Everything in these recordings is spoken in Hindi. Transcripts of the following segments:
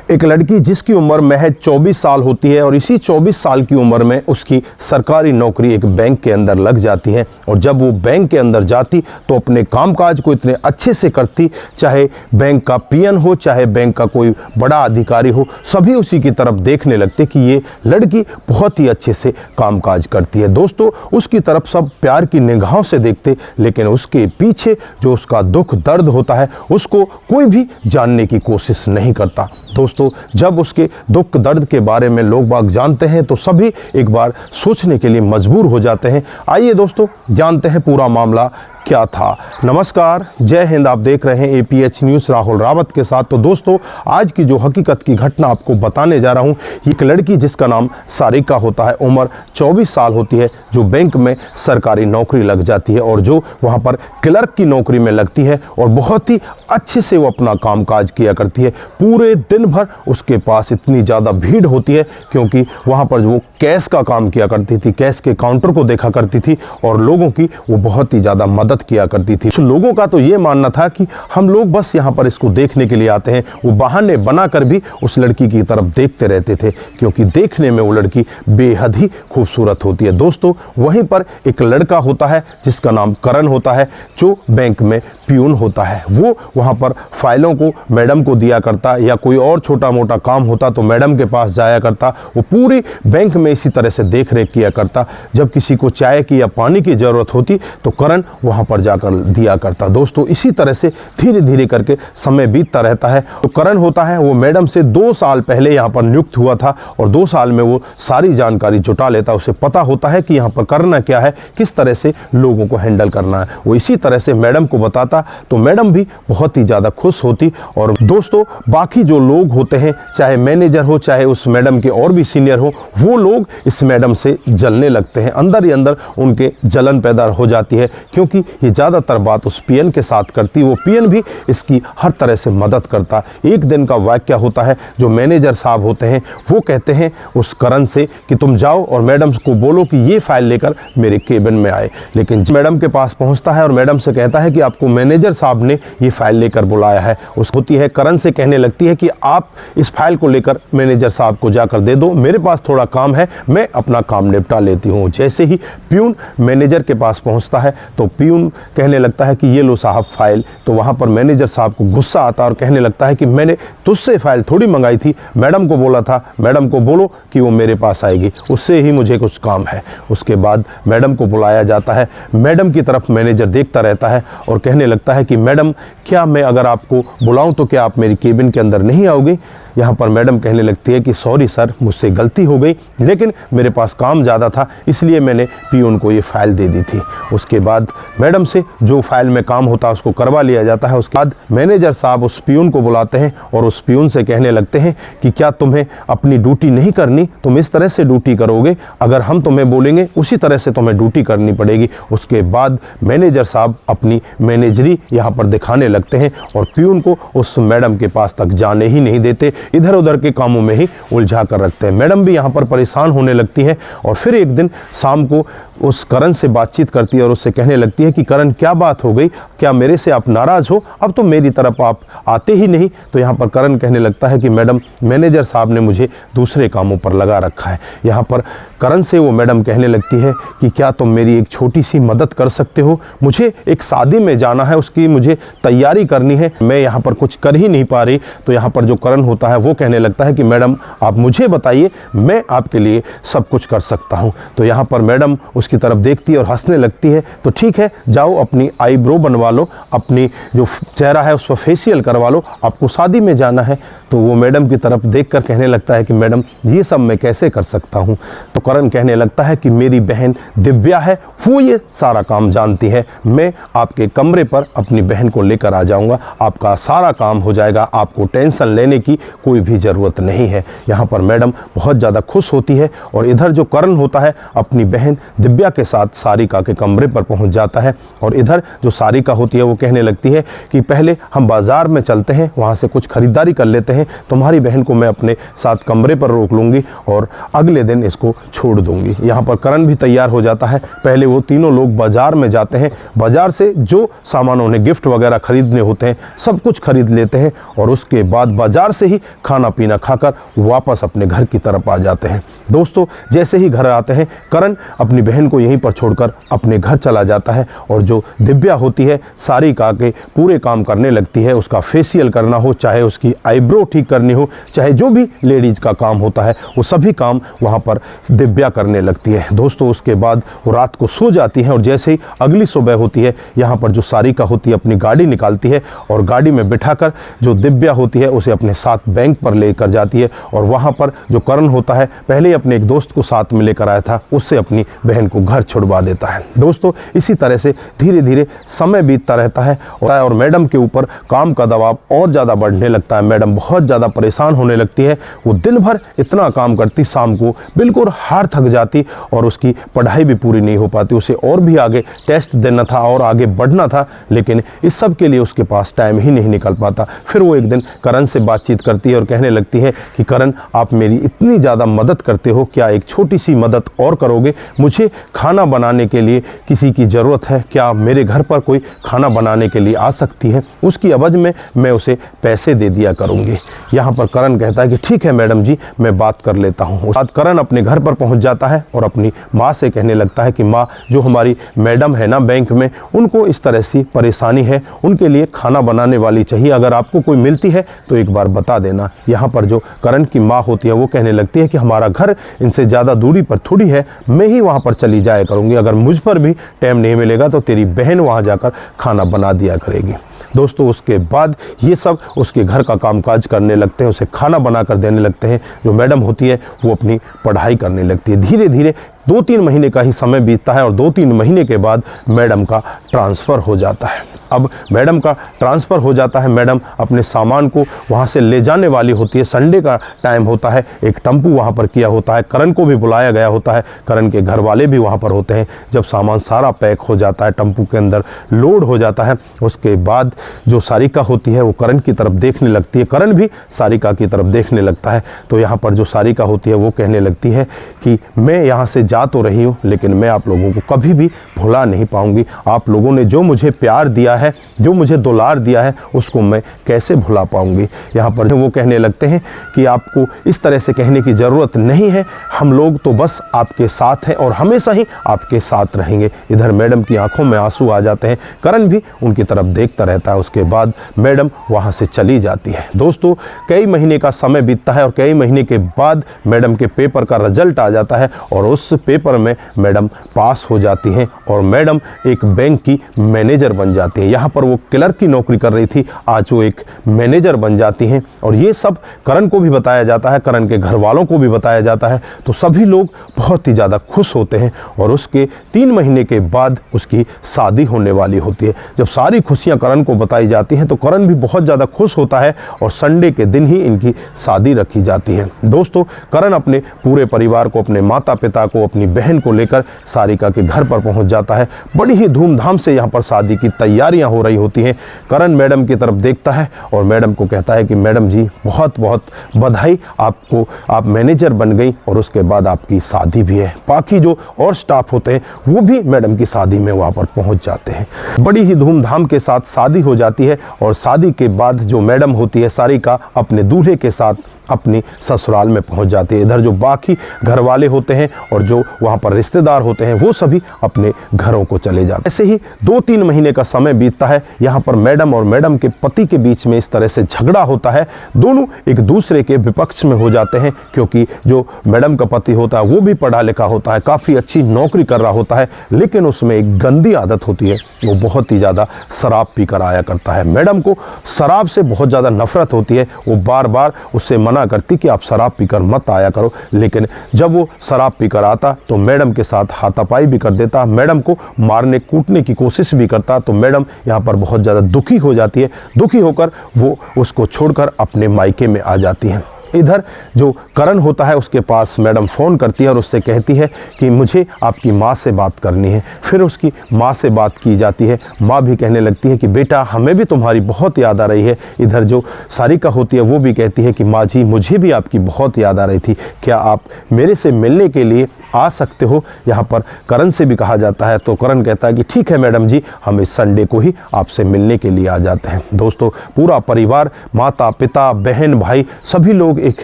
एक लड़की जिसकी उम्र महज 24 साल होती है और इसी 24 साल की उम्र में उसकी सरकारी नौकरी एक बैंक के अंदर लग जाती है। और जब वो बैंक के अंदर जाती तो अपने कामकाज को इतने अच्छे से करती, चाहे बैंक का पीएन हो, चाहे बैंक का कोई बड़ा अधिकारी हो, सभी उसी की तरफ देखने लगते कि ये लड़की बहुत ही अच्छे से कामकाज करती है। दोस्तों, उसकी तरफ सब प्यार की निगाहों से देखते, लेकिन उसके पीछे जो उसका दुख दर्द होता है उसको कोई भी जानने की कोशिश नहीं करता। दोस्तों, जब उसके दुख दर्द के बारे में लोग बाग जानते हैं तो सभी एक बार सोचने के लिए मजबूर हो जाते हैं। आइए दोस्तों, जानते हैं पूरा मामला क्या था। नमस्कार, जय हिंद। आप देख रहे हैं APH न्यूज़ राहुल रावत के साथ। तो दोस्तों, आज की जो हकीकत की घटना आपको बताने जा रहा हूं, एक लड़की जिसका नाम सारिका होता है, उम्र 24 साल होती है, जो बैंक में सरकारी नौकरी लग जाती है और जो वहां पर क्लर्क की नौकरी में लगती है और बहुत ही अच्छे से वो अपना कामकाज किया करती है। पूरे दिन भर उसके पास इतनी ज़्यादा भीड़ होती है क्योंकि वहाँ पर वो कैश का काम किया करती थी, कैश के काउंटर को देखा करती थी और लोगों की वो बहुत ही ज़्यादा मदद किया करती थी। लोगों का तो ये मानना था कि हम लोग बस यहाँ पर इसको देखने के लिए आते हैं। वो बहाने बनाकर भी उस लड़की की तरफ देखते रहते थे क्योंकि देखने में वो लड़की बेहद ही खूबसूरत होती है। दोस्तों, वहीं पर एक लड़का होता है जिसका नाम करण होता है, जो बैंक में पियून होता है। वो वहाँ पर फाइलों को मैडम को दिया करता, या कोई और छोटा मोटा काम होता तो मैडम के पास जाया करता। वो पूरी बैंक में इसी तरह से देख रेख किया करता। जब किसी को चाय की या पानी की ज़रूरत होती तो करण वहाँ पर जाकर दिया करता। दोस्तों, इसी तरह से धीरे धीरे करके समय बीतता रहता है। तो करण होता है वो मैडम से 2 साल पहले यहाँ पर नियुक्त हुआ था और 2 साल में वो सारी जानकारी जुटा लेता। उसे पता होता है कि यहाँ पर करना क्या है, किस तरह से लोगों को हैंडल करना है। वो इसी तरह से मैडम को बताता तो मैडम भी बहुत ही ज़्यादा खुश होती। और दोस्तों, बाकी जो लोग होते हैं, चाहे मैनेजर हो, चाहे उस मैडम के और भी सीनियर हो, वो लोग इस मैडम से जलने लगते हैं। अंदर ही अंदर उनके जलन पैदा हो जाती है क्योंकि ये ज़्यादातर बात उस पीएन के साथ करती। वो पीएन भी इसकी हर तरह से मदद करता। एक दिन का वाक्य होता है, जो मैनेजर साहब होते हैं वो कहते हैं उस करण से कि तुम जाओ और मैडम को बोलो कि ये फाइल लेकर मेरे केबिन में आए। लेकिन मैडम के पास पहुंचता है और मैडम से कहता है कि आपको मैनेजर साहब ने ये फाइल लेकर बुलाया है। उस होती है करण से कहने लगती है कि आप इस फाइल को लेकर मैनेजर साहब को जाकर दे दो, मेरे पास थोड़ा काम है, मैं अपना काम निपटा लेती हूँ। जैसे ही पियून मैनेजर के पास पहुँचता है तो पियून कहने लगता है कि ये लो साहब फाइल। तो वहाँ पर मैनेजर साहब को गुस्सा आता और कहने लगता है कि मैंने तुझसे फाइल थोड़ी मंगाई थी, मैडम को बोला था, मैडम को बोलो कि वो मेरे पास आएगी, उससे ही मुझे कुछ काम है। उसके बाद मैडम को बुलाया जाता है। मैडम की तरफ मैनेजर देखता रहता है और कहने लगता है कि मैडम, क्या मैं अगर आपको बुलाऊं तो क्या आप मेरी केबिन के अंदर नहीं आओगे? यहाँ पर मैडम कहने लगती है कि सॉरी सर, मुझसे गलती हो गई, लेकिन मेरे पास काम ज़्यादा था इसलिए मैंने पियून को ये फाइल दे दी थी। उसके बाद मैडम से जो फाइल में काम होता है उसको करवा लिया जाता है। उसके बाद मैनेजर साहब उस पियून को बुलाते हैं और उस पियून से कहने लगते हैं कि क्या तुम्हें अपनी ड्यूटी नहीं करनी? तुम इस तरह से ड्यूटी करोगे, अगर हम तुम्हें बोलेंगे उसी तरह से तुम्हें ड्यूटी करनी पड़ेगी। उसके बाद मैनेजर साहब अपनी मैनेजरी यहाँ पर दिखाने लगते हैं और पियून को उस मैडम के पास तक जाने ही नहीं देते, इधर उधर के कामों में ही उलझा कर रखते हैं। मैडम भी यहाँ पर परेशान होने लगती है और फिर एक दिन शाम को उस करण से बातचीत करती है और उससे कहने लगती है कि करण, क्या बात हो गई? क्या मेरे से आप नाराज़ हो? अब तो मेरी तरफ आप आते ही नहीं। तो यहाँ पर करण कहने लगता है कि मैडम, मैनेजर साहब ने मुझे दूसरे कामों पर लगा रखा है। यहाँ पर करण से वो मैडम कहने लगती है कि क्या तुम मेरी एक छोटी सी मदद कर सकते हो? मुझे एक शादी में जाना है, उसकी मुझे तैयारी करनी है, मैं यहाँ पर कुछ कर ही नहीं पा रही। तो यहाँ पर जो करण होता है वो कहने लगता है कि मैडम, आप मुझे बताइए, मैं आपके लिए सब कुछ कर सकता हूँ। तो यहाँ पर मैडम उसकी तरफ देखती है और हंसने लगती है। तो ठीक है, जाओ अपनी आईब्रो बनवा लो, अपनी जो चेहरा है उस पर फेशियल करवा लो, आपको शादी में जाना है। तो वो मैडम की तरफ देखकर कहने लगता है कि मैडम, ये सब मैं कैसे कर सकता हूँ? तो करण कहने लगता है कि मेरी बहन दिव्या है, वो ये सारा काम जानती है, मैं आपके कमरे पर अपनी बहन को लेकर आ जाऊँगा, आपका सारा काम हो जाएगा, आपको टेंशन लेने की कोई भी ज़रूरत नहीं है। यहाँ पर मैडम बहुत ज़्यादा खुश होती है और इधर जो करण होता है अपनी बहन दिव्या के साथ सारिका के कमरे पर पहुँच जाता है। और इधर जो सारिका होती है वो कहने लगती है कि पहले हम बाज़ार में चलते हैं, वहाँ से कुछ खरीदारी कर लेते हैं, तुम्हारी बहन को मैं अपने साथ कमरे पर रोक लूँगी और अगले दिन इसको छोड़ दूँगी। यहाँ पर करण भी तैयार हो जाता है। पहले वो तीनों लोग बाज़ार में जाते हैं, बाज़ार से जो सामान उन्हें गिफ्ट वगैरह खरीदने होते हैं सब कुछ खरीद लेते हैं और उसके बाद बाज़ार से ही खाना पीना खाकर वापस अपने घर की तरफ आ जाते हैं। दोस्तों, जैसे ही घर आते हैं करण अपनी बहन को यहीं पर छोड़कर अपने घर चला जाता है और जो दिव्या होती है सारिका के पूरे काम करने लगती है। उसका फेशियल करना हो, चाहे उसकी आईब्रो ठीक करनी हो, चाहे जो भी लेडीज का काम होता है वो सभी काम वहाँ पर दिव्या करने लगती है। दोस्तों, उसके बाद वो रात को सो जाती है और जैसे ही अगली सुबह होती है यहाँ पर जो सारिका होती है अपनी गाड़ी निकालती है और गाड़ी में बिठाकर जो दिव्या होती है उसे अपने साथ बैंक पर लेकर जाती है और वहाँ पर जो करण होता है पहले ही अपने एक दोस्त को साथ में लेकर आया था, उससे अपनी बहन को घर छुड़वा देता है। दोस्तों, इसी तरह से धीरे धीरे समय बीतता रहता है और मैडम के ऊपर काम का दबाव और ज़्यादा बढ़ने लगता है। मैडम बहुत ज़्यादा परेशान होने लगती है। वो दिन भर इतना काम करती, शाम को बिल्कुल हार थक जाती और उसकी पढ़ाई भी पूरी नहीं हो पाती। उसे और भी आगे टेस्ट देना था और आगे बढ़ना था, लेकिन इस सब के लिए उसके पास टाइम ही नहीं निकल पाता। फिर वो एक दिन करण से बातचीत करती है और कहने लगती है कि करण, आप मेरी इतनी ज़्यादा मदद करते हो, क्या एक छोटी सी मदद और करोगे? मुझे खाना बनाने के लिए किसी की ज़रूरत है, क्या मेरे घर पर कोई खाना बनाने के लिए आ सकती है? उसकी एवज में मैं उसे पैसे दे दिया करूँगी। यहाँ पर करण कहता है कि ठीक है मैडम जी, मैं बात कर लेता हूँ। उसके बाद करण अपने घर पर पहुँच जाता है और अपनी माँ से कहने लगता है कि माँ, जो हमारी मैडम है ना बैंक में, उनको इस तरह से परेशानी है, उनके लिए खाना बनाने वाली चाहिए, अगर आपको कोई मिलती है तो एक बार बता देना। यहाँ पर जो करण की माँ होती है वो कहने लगती है कि हमारा घर इनसे ज़्यादा दूरी पर थोड़ी है, मैं ही वहाँ पर चली जाया करूँगी, अगर मुझ पर भी टाइम नहीं मिलेगा तो तेरी बहन वहाँ जाकर खाना बना दिया करेगी। दोस्तों, उसके बाद ये सब उसके घर का कामकाज करने लगते हैं, उसे खाना बना कर देने लगते हैं। जो मैडम होती है वो अपनी पढ़ाई करने लगती है। धीरे धीरे 2-3 महीने का ही समय बीतता है और 2-3 महीने के बाद मैडम का ट्रांसफ़र हो जाता है। अब मैडम का ट्रांसफ़र हो जाता है, मैडम अपने सामान को वहाँ से ले जाने वाली होती है। संडे का टाइम होता है, एक टेम्पू वहाँ पर किया होता है, करण को भी बुलाया गया होता है, करण के घर वाले भी वहाँ पर होते हैं। जब सामान सारा पैक हो जाता है, टेम्पू के अंदर लोड हो जाता है, उसके बाद जो सारिका होती है वो करण की तरफ देखने लगती है, करण भी सारिका की तरफ देखने लगता है। तो यहाँ पर जो सारिका होती है वो कहने लगती है कि मैं यहाँ से जा तो रही हूँ, लेकिन मैं आप लोगों को कभी भी भुला नहीं पाऊंगी। आप लोगों ने जो मुझे प्यार दिया है, जो मुझे दुलार दिया है, उसको मैं कैसे भुला पाऊंगी। यहाँ पर वो कहने लगते हैं कि आपको इस तरह से कहने की ज़रूरत नहीं है, हम लोग तो बस आपके साथ हैं और हमेशा ही आपके साथ रहेंगे। इधर मैडम की आंखों में आंसू आ जाते हैं, करण भी उनकी तरफ देखता रहता है। उसके बाद मैडम वहाँ से चली जाती है। दोस्तों, कई महीने का समय बीतता है और कई महीने के बाद मैडम के पेपर का रिजल्ट आ जाता है और उस पेपर में मैडम पास हो जाती हैं और मैडम एक बैंक की मैनेजर बन जाती हैं। यहाँ पर वो क्लर्क की नौकरी कर रही थी, आज वो एक मैनेजर बन जाती हैं और ये सब करण को भी बताया जाता है, करण के घर वालों को भी बताया जाता है। तो सभी लोग बहुत ही ज़्यादा खुश होते हैं और उसके 3 महीने के बाद उसकी शादी होने वाली होती है। जब सारी खुशियाँ करण को बताई जाती हैं तो करण भी बहुत ज़्यादा खुश होता है और संडे के दिन ही इनकी शादी रखी जाती है। दोस्तों, करण अपने पूरे परिवार को, अपने माता पिता को, अपनी बहन को लेकर सारिका के घर पर पहुंच जाता है। बड़ी ही धूमधाम से यहाँ पर शादी की तैयारियां हो रही होती हैं। करण मैडम की तरफ देखता है और मैडम को कहता है कि मैडम जी, बहुत बहुत बधाई आपको, आप मैनेजर बन गई और उसके बाद आपकी शादी भी है। बाकी जो और स्टाफ होते हैं वो भी मैडम की शादी में वहाँ पर पहुँच जाते हैं। बड़ी ही धूमधाम के साथ शादी हो जाती है और शादी के बाद जो मैडम होती है सारिका अपने दूल्हे के साथ अपनी ससुराल में पहुंच जाती है। इधर जो बाकी घर वाले होते हैं और जो वहाँ पर रिश्तेदार होते हैं वो सभी अपने घरों को चले जाते हैं। ऐसे ही 2-3 महीने का समय बीतता है। यहाँ पर मैडम और मैडम के पति के बीच में इस तरह से झगड़ा होता है, दोनों एक दूसरे के विपक्ष में हो जाते हैं, क्योंकि जो मैडम का पति होता है वो भी पढ़ा लिखा होता है, काफ़ी अच्छी नौकरी कर रहा होता है, लेकिन उसमें एक गंदी आदत होती है, वो बहुत ही ज़्यादा शराब पी कर आया करता है। मैडम को शराब से बहुत ज़्यादा नफरत होती है, वो बार बार उससे मना करती कि आप शराब पीकर मत आया करो, लेकिन जब वो शराब पीकर आता तो मैडम के साथ हाथापाई भी कर देता, मैडम को मारने कूटने की कोशिश भी करता। तो मैडम यहाँ पर बहुत ज़्यादा दुखी हो जाती है। दुखी होकर वो उसको छोड़कर अपने मायके में आ जाती हैं। इधर जो करण होता है उसके पास मैडम फ़ोन करती है और उससे कहती है कि मुझे आपकी माँ से बात करनी है। फिर उसकी माँ से बात की जाती है। माँ भी कहने लगती है कि बेटा हमें भी तुम्हारी बहुत याद आ रही है। इधर जो सारिका होती है वो भी कहती है कि माँ जी मुझे भी आपकी बहुत याद आ रही थी, क्या आप मेरे से मिलने के लिए आ सकते हो। यहाँ पर करण से भी कहा जाता है तो करण कहता है कि ठीक है मैडम जी, हम इस संडे को ही आपसे मिलने के लिए आ जाते हैं। दोस्तों पूरा परिवार, माता पिता बहन भाई सभी लोग एक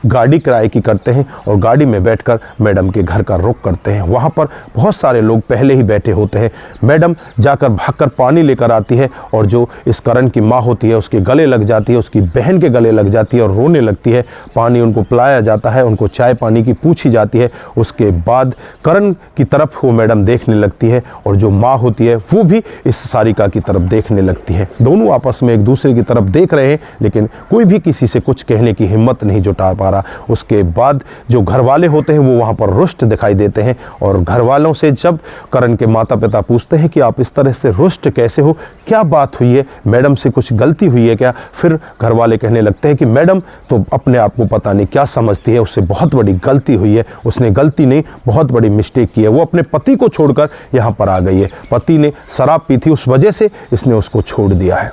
गाड़ी किराए की करते हैं और गाड़ी में बैठकर मैडम के घर का रुख करते हैं। वहाँ पर बहुत सारे लोग पहले ही बैठे होते हैं। मैडम जाकर भागकर पानी लेकर आती है और जो इस करण की माँ होती है उसके गले लग जाती है, उसकी बहन के गले लग जाती है और रोने लगती है। पानी उनको पिलाया जाता है, उनको चाय पानी की पूछी जाती है। उसके बाद करण की तरफ वो मैडम देखने लगती है और जो माँ होती है वो भी इस सारिका की तरफ देखने लगती है। दोनों आपस में एक दूसरे की तरफ देख रहे हैं लेकिन कोई भी किसी से कुछ कहने की हिम्मत नहीं जुटा पा रहा। उसके बाद जो घर वाले होते हैं वो वहाँ पर रुष्ट दिखाई देते हैं और घर वालों से जब करण के माता पिता पूछते हैं कि आप इस तरह से रुष्ट कैसे हो, क्या बात हुई है, मैडम से कुछ गलती हुई है क्या। फिर घर वाले कहने लगते हैं कि मैडम तो अपने आप को पता नहीं क्या समझती है, उससे बहुत बड़ी गलती हुई है। उसने गलती नहीं, बहुत बड़ी मिस्टेक की है। वो अपने पति को छोड़कर यहाँ पर आ गई है। पति ने शराब पी थी, उस वजह से इसने उसको छोड़ दिया है।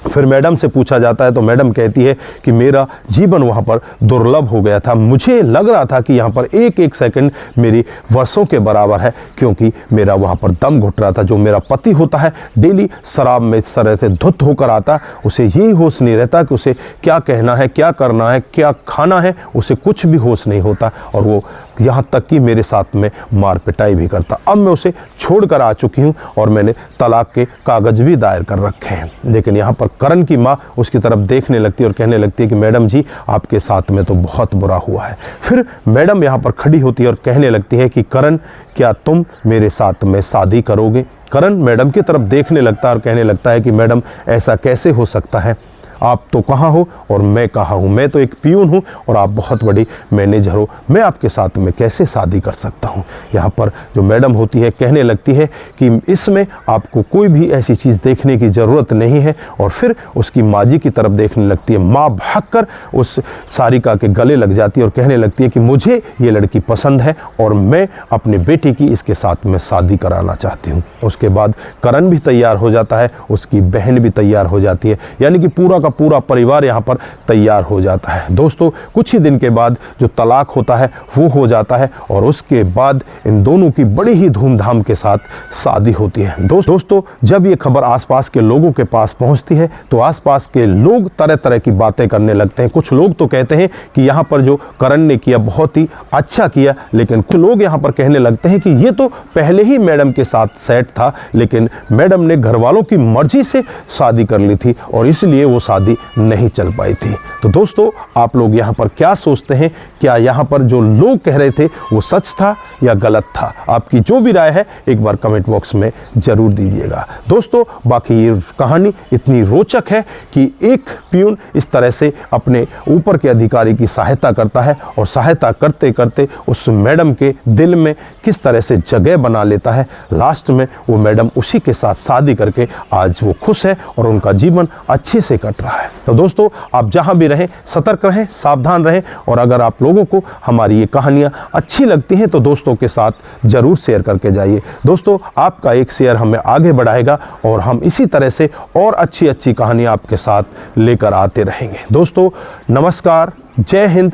फिर मैडम से पूछा जाता है तो मैडम कहती है कि मेरा जीवन वहाँ पर दुर्लभ हो गया था। मुझे लग रहा था कि यहाँ पर एक एक सेकंड मेरी वर्षों के बराबर है, क्योंकि मेरा वहाँ पर दम घुट रहा था। जो मेरा पति होता है डेली शराब में इस तरह से धुत होकर आता, उसे यही होश नहीं रहता कि उसे क्या कहना है, क्या करना है, क्या खाना है, उसे कुछ भी होश नहीं होता और वो यहाँ तक कि मेरे साथ में मार पिटाई भी करता। अब मैं उसे छोड़कर आ चुकी हूँ और मैंने तलाक के कागज भी दायर कर रखे हैं। लेकिन यहाँ पर करण की माँ उसकी तरफ देखने लगती है और कहने लगती है कि मैडम जी आपके साथ में तो बहुत बुरा हुआ है। फिर मैडम यहाँ पर खड़ी होती है और कहने लगती है कि करण क्या तुम मेरे साथ में शादी करोगे। करण मैडम की तरफ देखने लगता है और कहने लगता है कि मैडम ऐसा कैसे हो सकता है, आप तो कहाँ हो और मैं कहाँ हूँ, मैं तो एक पियून हूँ और आप बहुत बड़ी मैनेजर हो, मैं आपके साथ में कैसे शादी कर सकता हूँ। यहाँ पर जो मैडम होती है कहने लगती है कि इसमें आपको कोई भी ऐसी चीज़ देखने की ज़रूरत नहीं है और फिर उसकी माँ जी की तरफ देखने लगती है। माँ भागकर उस सारिका के गले लग जाती है और कहने लगती है कि मुझे ये लड़की पसंद है और मैं अपने बेटे की इसके साथ में शादी कराना चाहती हूँ। उसके बाद करण भी तैयार हो जाता है, उसकी बहन भी तैयार हो जाती है, यानी कि पूरा परिवार यहाँ पर तैयार हो जाता है। दोस्तों कुछ ही दिन के बाद जो तलाक होता है वो हो जाता है और उसके बाद इन दोनों की बड़ी ही धूमधाम के साथ शादी होती है। दोस्तों जब ये खबर आसपास के लोगों के पास पहुंचती है तो आसपास के लोग तरह तरह की बातें करने लगते हैं। कुछ लोग तो कहते हैं कि यहाँ पर जो करण ने किया बहुत ही अच्छा किया, लेकिन कुछ लोग यहाँ पर कहने लगते हैं कि ये तो पहले ही मैडम के साथ सेट था, लेकिन मैडम ने घर वालों की मर्जी से शादी कर ली थी और इसलिए वो शादी नहीं चल पाई थी। तो दोस्तों आप लोग यहाँ पर क्या सोचते हैं, क्या यहाँ पर जो लोग कह रहे थे वो सच था या गलत था? आपकी जो भी राय है एक बार कमेंट बॉक्स में जरूर दीजिएगा। दोस्तों बाकी ये कहानी इतनी रोचक है कि एक पियून इस तरह से अपने ऊपर के अधिकारी की सहायता करता है और सहायता करते करते उस मैडम के दिल में किस तरह से जगह बना लेता है। लास्ट में वो मैडम उसी के साथ शादी करके आज वो खुश है और उनका जीवन अच्छे से कट रहा है। तो दोस्तों आप जहां भी रहें सतर्क रहें, सावधान रहें और अगर आप लोगों को हमारी ये कहानियां अच्छी लगती हैं तो दोस्तों के साथ जरूर शेयर करके जाइए। दोस्तों आपका एक शेयर हमें आगे बढ़ाएगा और हम इसी तरह से और अच्छी अच्छी कहानियां आपके साथ लेकर आते रहेंगे। दोस्तों नमस्कार, जय हिंद,